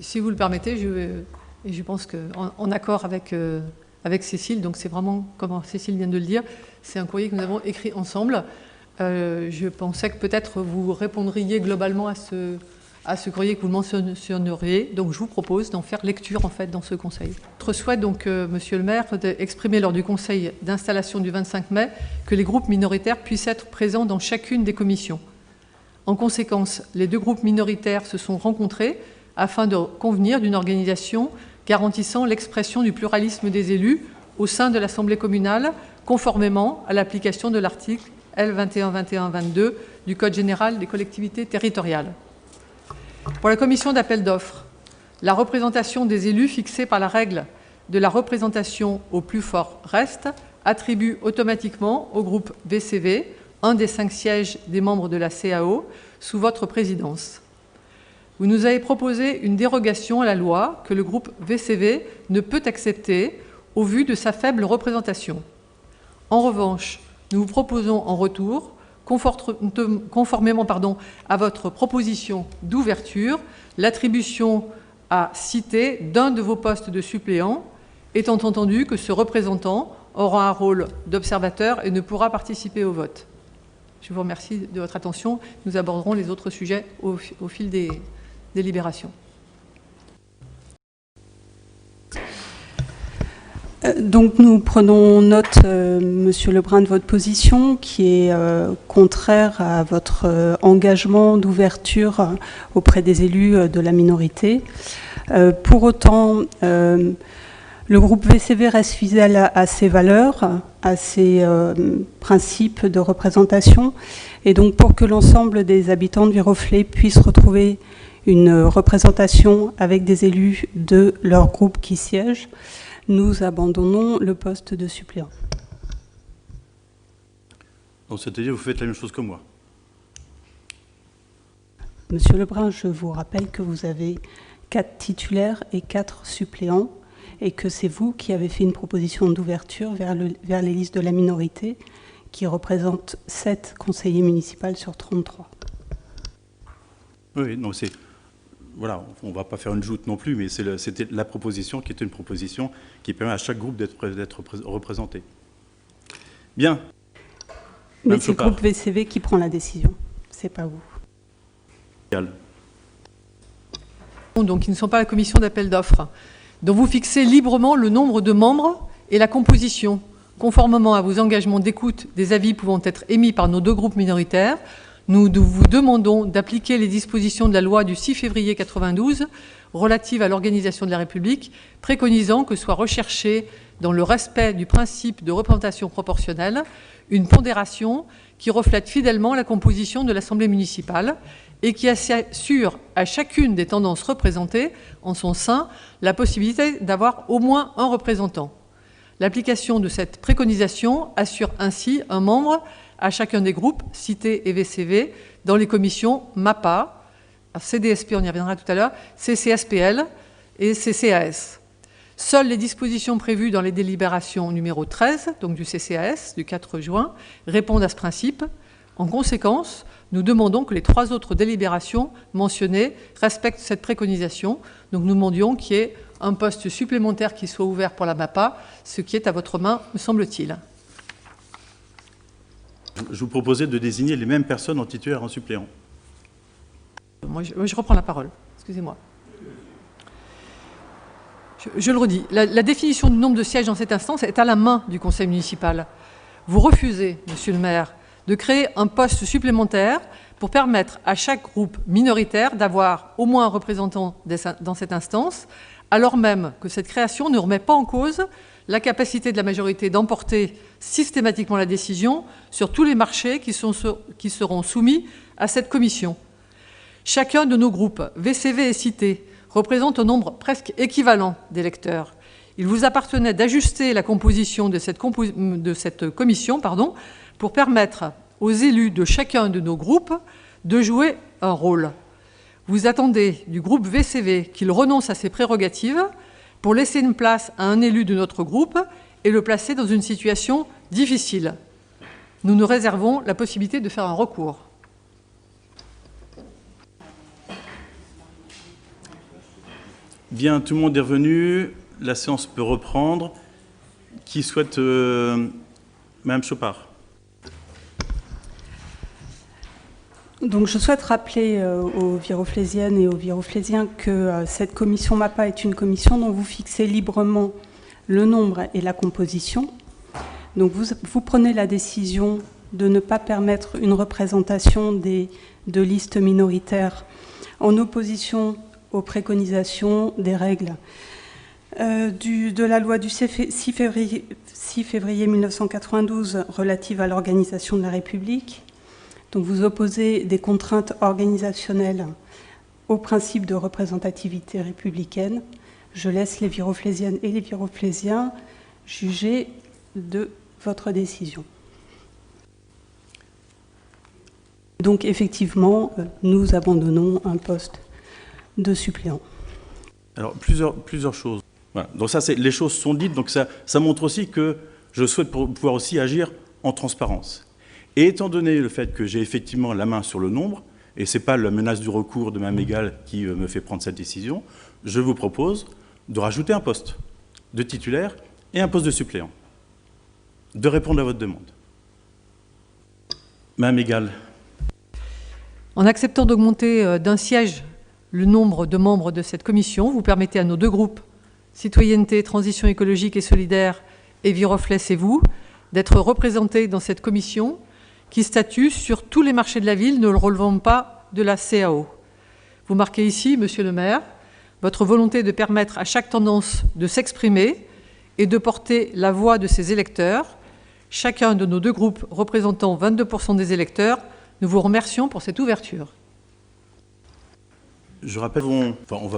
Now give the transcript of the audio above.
Si vous le permettez, et je pense qu'en accord avec Cécile, donc c'est vraiment, comme Cécile vient de le dire, c'est un courrier que nous avons écrit ensemble. Je pensais que peut-être vous répondriez globalement à ce courrier, que vous le mentionneriez. Donc je vous propose d'en faire lecture en fait dans ce conseil. Notre souhait, donc, Monsieur le maire, d'exprimer lors du conseil d'installation du 25 mai que les groupes minoritaires puissent être présents dans chacune des commissions. En conséquence, les deux groupes minoritaires se sont rencontrés afin de convenir d'une organisation garantissant l'expression du pluralisme des élus au sein de l'Assemblée communale, conformément à l'application de l'article L. 2121-22 du Code général des collectivités territoriales. Pour la commission d'appel d'offres, la représentation des élus fixée par la règle de la représentation au plus fort reste attribue automatiquement au groupe VCV un des 5 sièges des membres de la CAO sous votre présidence. Vous nous avez proposé une dérogation à la loi que le groupe VCV ne peut accepter au vu de sa faible représentation. En revanche, nous vous proposons en retour, conformément à votre proposition d'ouverture, l'attribution à cité d'un de vos postes de suppléant, étant entendu que ce représentant aura un rôle d'observateur et ne pourra participer au vote. Je vous remercie de votre attention. Nous aborderons les autres sujets au fil des délibérations. Donc nous prenons note, Monsieur Lebrun, de votre position qui est contraire à votre engagement d'ouverture auprès des élus de la minorité. Pour autant, le groupe VCV reste fidèle à ses valeurs, à ses principes de représentation. Et donc pour que l'ensemble des habitants de Viroflay puissent retrouver une représentation avec des élus de leur groupe qui siègent, nous abandonnons le poste de suppléant. Donc c'est-à-dire que vous faites la même chose que moi. Monsieur Lebrun, je vous rappelle que vous avez 4 titulaires et 4 suppléants et que c'est vous qui avez fait une proposition d'ouverture vers les listes de la minorité qui représente 7 conseillers municipaux sur 33. Oui, non, c'est... Voilà, on ne va pas faire une joute non plus, mais c'était la proposition qui était une proposition qui permet à chaque groupe d'être représenté. Bien. Mais c'est le groupe VCV qui prend la décision, c'est pas vous. Donc, ils ne sont pas la commission d'appel d'offres. Donc, vous fixez librement le nombre de membres et la composition, conformément à vos engagements d'écoute des avis pouvant être émis par nos deux groupes minoritaires. Nous vous demandons d'appliquer les dispositions de la loi du 6 février 92 relative à l'organisation de la République, préconisant que soit recherchée, dans le respect du principe de représentation proportionnelle, une pondération qui reflète fidèlement la composition de l'Assemblée municipale et qui assure à chacune des tendances représentées en son sein la possibilité d'avoir au moins un représentant. L'application de cette préconisation assure ainsi un membre à chacun des groupes, Cité et VCV, dans les commissions MAPA, CDSP, on y reviendra tout à l'heure, CCSPL et CCAS. Seules les dispositions prévues dans les délibérations numéro 13, donc du CCAS, du 4 juin, répondent à ce principe. En conséquence, nous demandons que les 3 autres délibérations mentionnées respectent cette préconisation. Donc nous demandions qu'il y ait un poste supplémentaire qui soit ouvert pour la MAPA, ce qui est à votre main, me semble-t-il. Je vous proposais de désigner les mêmes personnes en titulaire et en suppléant. Moi, je reprends la parole. Excusez-moi. Je le redis. La définition du nombre de sièges dans cette instance est à la main du conseil municipal. Vous refusez, monsieur le maire, de créer un poste supplémentaire pour permettre à chaque groupe minoritaire d'avoir au moins un représentant dans cette instance, alors même que cette création ne remet pas en cause la capacité de la majorité d'emporter systématiquement la décision sur tous les marchés qui seront soumis à cette commission. Chacun de nos groupes, VCV et Cité, représente un nombre presque équivalent d'électeurs. Il vous appartenait d'ajuster la composition de cette commission pour permettre aux élus de chacun de nos groupes de jouer un rôle. Vous attendez du groupe VCV qu'il renonce à ses prérogatives pour laisser une place à un élu de notre groupe et le placer dans une situation difficile. Nous nous réservons la possibilité de faire un recours. Bien, tout le monde est revenu. La séance peut reprendre. Qui souhaite... Madame Chopard. Donc, je souhaite rappeler aux viroflésiennes et aux viroflésiens que cette commission MAPA est une commission dont vous fixez librement le nombre et la composition. Donc, vous prenez la décision de ne pas permettre une représentation de listes minoritaires en opposition aux préconisations des règles de la loi du 6 février 1992 relative à l'organisation de la République. Donc vous opposez des contraintes organisationnelles au principe de représentativité républicaine. Je laisse les viroflésiennes et les viroflésiens juger de votre décision. Donc effectivement, nous abandonnons un poste de suppléant. Alors, plusieurs choses. Voilà. Donc ça, les choses sont dites, donc ça montre aussi que je souhaite pouvoir aussi agir en transparence. Et étant donné le fait que j'ai effectivement la main sur le nombre, et ce n'est pas la menace du recours de Mme Egal qui me fait prendre cette décision, je vous propose de rajouter un poste de titulaire et un poste de suppléant, de répondre à votre demande. Mme Egal. En acceptant d'augmenter d'un siège le nombre de membres de cette commission, vous permettez à nos deux groupes, Citoyenneté, Transition écologique et solidaire, et Viroflès et vous, d'être représentés dans cette commission qui statue sur tous les marchés de la ville ne relevant pas de la CAO. Vous marquez ici, Monsieur le maire, votre volonté de permettre à chaque tendance de s'exprimer et de porter la voix de ses électeurs. Chacun de nos deux groupes représentant 22% des électeurs, nous vous remercions pour cette ouverture. Je rappelle, on va